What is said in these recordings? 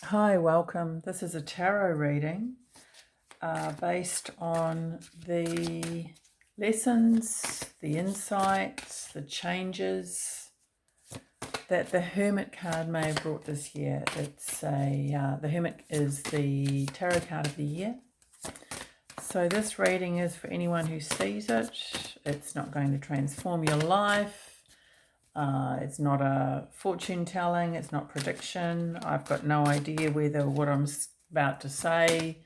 Hi, welcome. This is a tarot reading based on the lessons, the insights, the changes that the Hermit card may have brought this year. The Hermit is the tarot card of the year. So this reading is for anyone who sees it. It's not going to transform your life. It's not a fortune telling, it's not prediction. I've got no idea whether what I'm about to say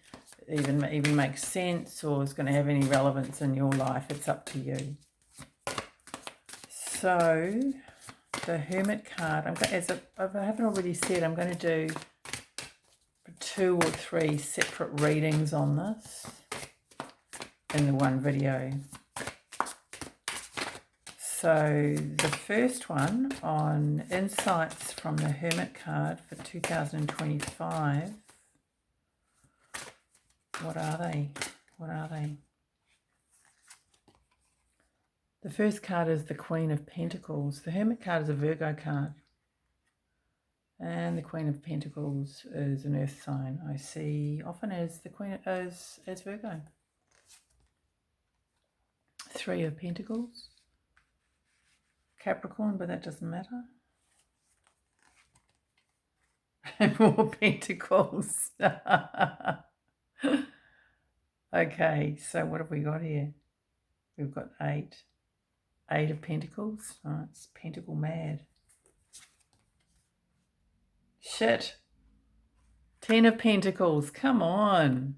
even makes sense or is going to have any relevance in your life. It's up to you. So, the Hermit card, if I haven't already said, I'm going to do 2 or 3 separate readings on this in the one video. So the first one on insights from the Hermit card for 2025. What are they? The first card is the Queen of Pentacles. The Hermit card is a Virgo card. And the Queen of Pentacles is an earth sign. I see often as the Queen as Virgo. 3 of Pentacles. Capricorn, but that doesn't matter. And more Pentacles. Okay, so what have we got here? We've got 8 of Pentacles. Oh, it's Pentacle mad. Shit. 10 of Pentacles. Come on.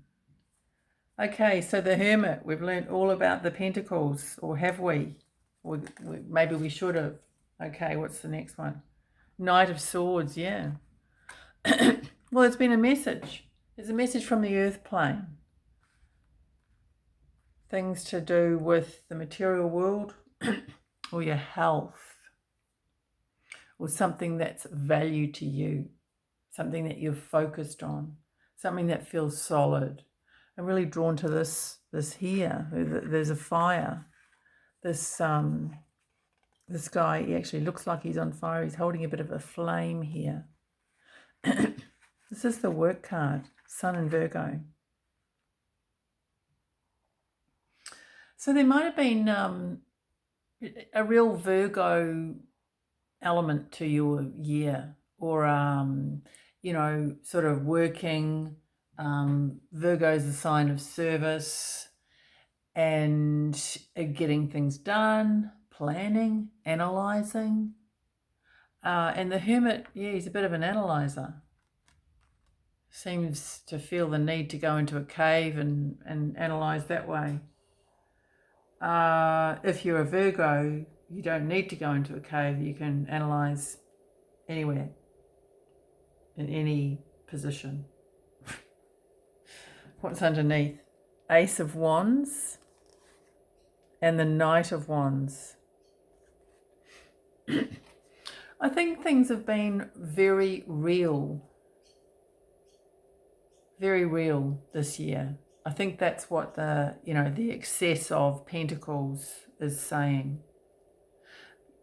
Okay, so the Hermit. We've learned all about the Pentacles. Or have we? Maybe we should have. Okay, what's the next one? Knight of Swords, yeah. Well, it's been a message. It's a message from the earth plane. Things to do with the material world or your health or something that's value to you, something that you're focused on, something that feels solid. I'm really drawn to this here. There's a fire. This guy, he actually looks like he's on fire. He's holding a bit of a flame here. This is the work card, Sun and Virgo. So there might have been a real Virgo element to your year, or sort of working. Virgo is a sign of service and getting things done, planning, analysing. And the Hermit, yeah, he's a bit of an analyser. Seems to feel the need to go into a cave and analyse that way. If you're a Virgo, you don't need to go into a cave. You can analyse anywhere, in any position. What's underneath? Ace of Wands and the Knight of Wands. I think things have been very real this year. I think that's what the excess of Pentacles is saying.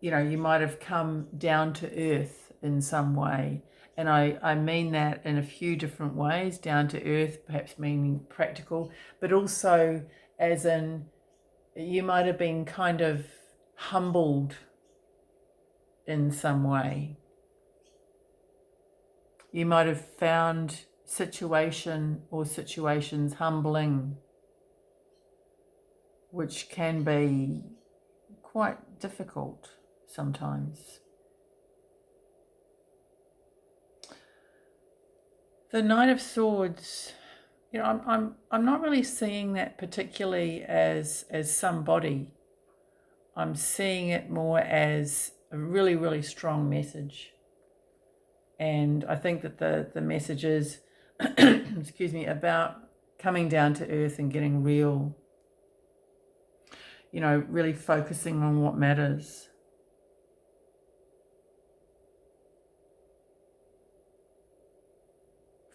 You might have come down to earth in some way. And I mean that in a few different ways, down to earth, perhaps meaning practical, but also as in you might have been kind of humbled in some way. You might have found situation or situations humbling, which can be quite difficult sometimes. The Knight of Swords, I'm not really seeing that particularly as somebody. I'm seeing it more as a really, really strong message. And I think that the message is, excuse me, about coming down to earth and getting real. Really focusing on what matters.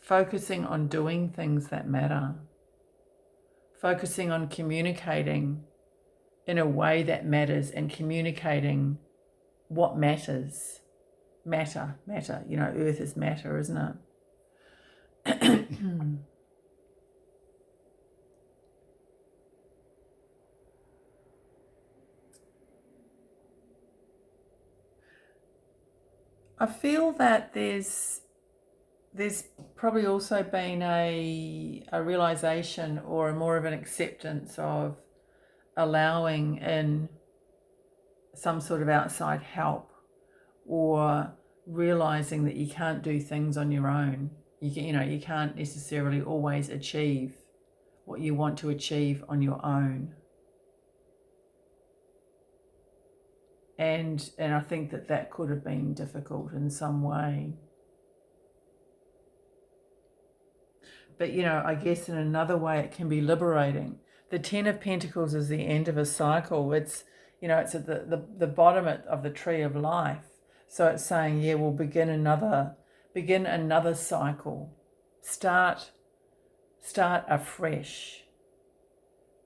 Focusing on doing things that matter. Focusing on communicating in a way that matters and communicating what matters. Matter. Earth is matter, isn't it? I feel that there's probably also been a realization or more of an acceptance of allowing in some sort of outside help, or realizing that you can't do things on your own. You can't necessarily always achieve what you want to achieve on your own. And I think that could have been difficult in some way. But, I guess in another way it can be liberating. The Ten of Pentacles is the end of a cycle. It's, it's at the bottom of the tree of life. So it's saying, yeah, we'll begin another cycle. Start afresh.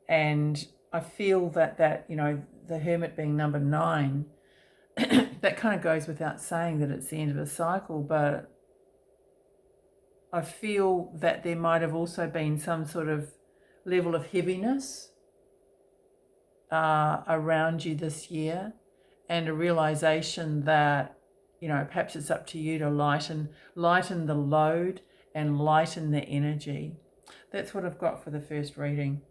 And I feel that the Hermit being number 9, that kind of goes without saying that it's the end of a cycle, but I feel that there might have also been some sort of level of heaviness around you this year, and a realization that, perhaps it's up to you to lighten the load and lighten the energy. That's what I've got for the first reading.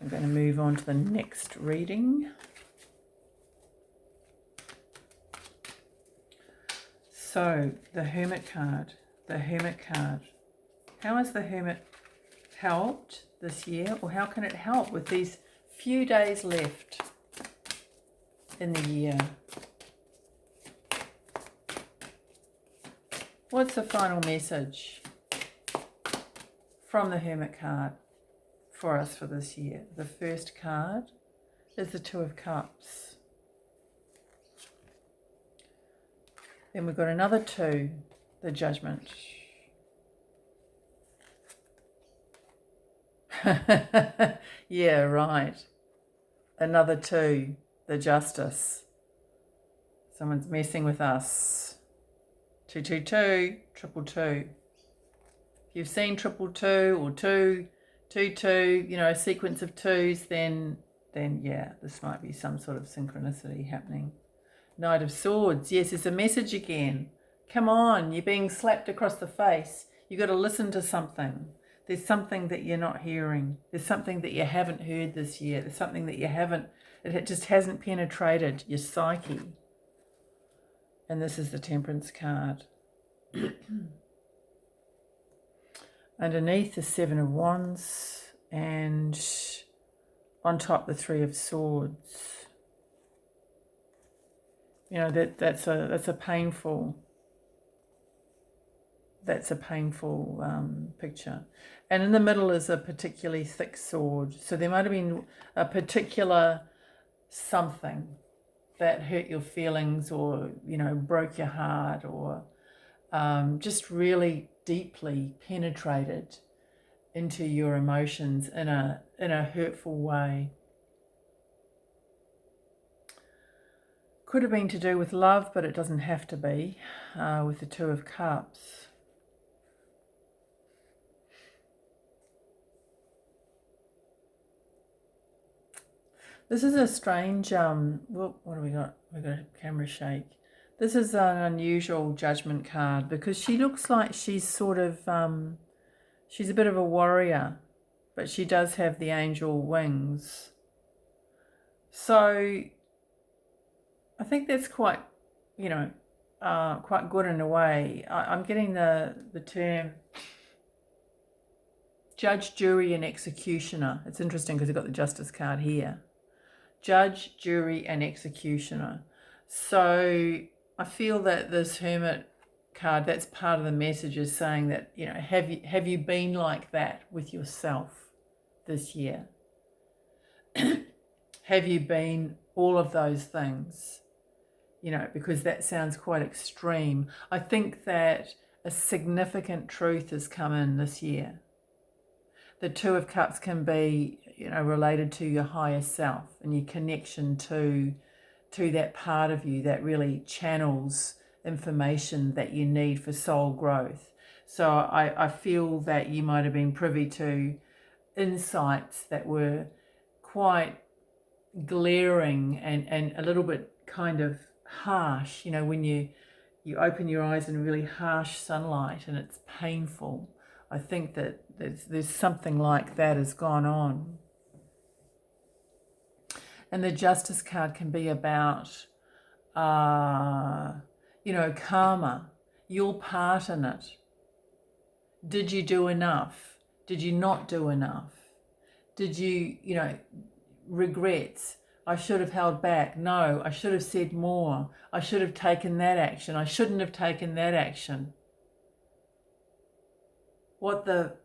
I'm going to move on to the next reading. So, the Hermit card. How has the Hermit helped this year, or how can it help with these few days left in the year? What's the final message from the Hermit card for us for this year? The first card is the Two of Cups. Then we've got another 2, the Judgment. Yeah, right. Another 2, the Justice. Someone's messing with us. 222, 222. If you've seen 222 or 222, a sequence of 2s, then yeah, this might be some sort of synchronicity happening. Knight of Swords. Yes, it's a message again. Come on, you're being slapped across the face. You've got to listen to something. There's something that you're not hearing. There's something that you haven't heard this year. There's something that it just hasn't penetrated your psyche. And this is the Temperance card. Underneath the 7 of Wands, and on top the 3 of Swords. That's a painful picture. And in the middle is a particularly thick sword. So there might have been a particular something that hurt your feelings, or, broke your heart, or just really deeply penetrated into your emotions in a hurtful way. Could have been to do with love, but it doesn't have to be, with the 2 of Cups. This is a strange, what do we got? We've got a camera shake. This is an unusual Judgment card, because she looks like she's sort of, she's a bit of a warrior, but she does have the angel wings. So I think that's quite, quite good in a way. I'm getting the term judge, jury, and executioner. It's interesting because I've got the Justice card here. Judge, jury, and executioner. So I feel that this Hermit card, that's part of the message, is saying that, have you been like that with yourself this year? Have you been all of those things? Because that sounds quite extreme. I think that a significant truth has come in this year. The 2 of Cups can be, related to your higher self and your connection to that part of you that really channels information that you need for soul growth. So I feel that you might have been privy to insights that were quite glaring and a little bit kind of harsh, you know, when you open your eyes in really harsh sunlight and it's painful. I think that there's something like that has gone on. And the Justice card can be about, you know, karma, your part in it. Did you do enough? Did you not do enough? Did you, you know, regrets? I should have held back. No, I should have said more. I should have taken that action. I shouldn't have taken that action. What the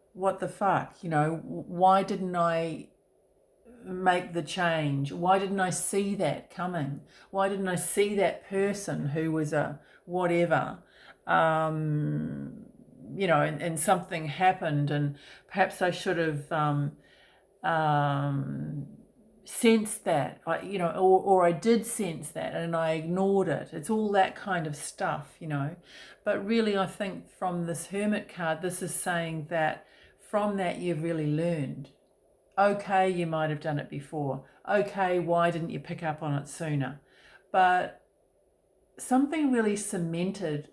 fuck? You know, why didn't I make the change? Why didn't I see that coming? Why didn't I see that person who was a whatever? You know, and something happened, and perhaps I should have sensed that, you know, or I did sense that and I ignored it. It's all that kind of stuff, you know. But really, I think from this Hermit card, this is saying that from that you've really learned. Okay, you might have done it before. Okay, why didn't you pick up on it sooner? But something really cemented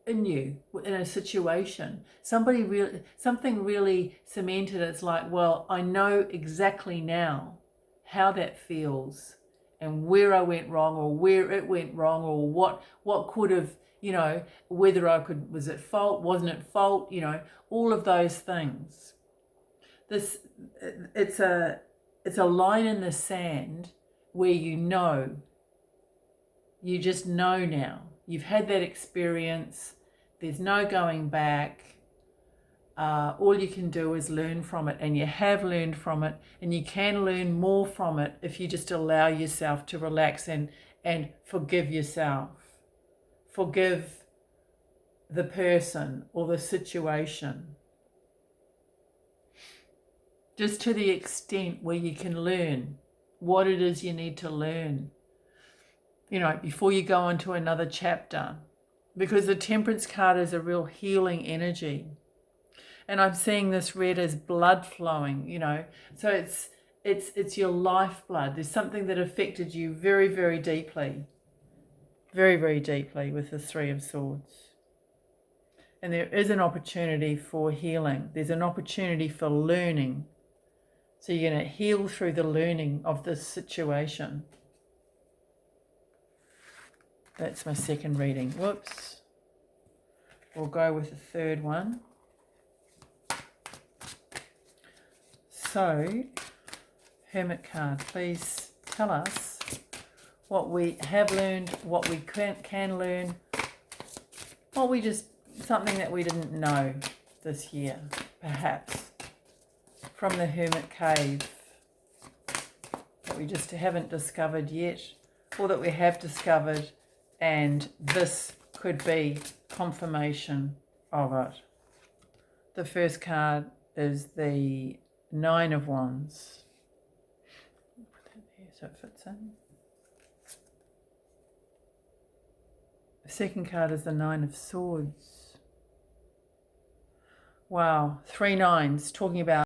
in you in a situation. Something really cemented. It's like, well, I know exactly now how that feels and where I went wrong or where it went wrong or what could have, you know, whether I could, was it fault, wasn't it fault, you know, all of those things. It's a line in the sand where you just know now. You've had that experience. There's no going back. All you can do is learn from it, and you have learned from it, and you can learn more from it if you just allow yourself to relax and forgive yourself. Forgive the person or the situation. Just to the extent where you can learn what it is you need to learn, you know, before you go on to another chapter. Because the Temperance card is a real healing energy. And I'm seeing this read as blood flowing, you know. So it's your lifeblood. There's something that affected you very, very deeply. Very, very deeply with the Three of Swords. And there is an opportunity for healing. There's an opportunity for learning. So you're going to heal through the learning of this situation. That's my second reading. Whoops. We'll go with the third one. So, Hermit card, please tell us what we have learned, what we can learn, something that we didn't know this year, perhaps, from the Hermit Cave, that we just haven't discovered yet, or that we have discovered, and this could be confirmation of it. The first card is the Nine of Wands. Put that there so it fits in. The second card is the Nine of Swords. Wow, 3 nines, talking about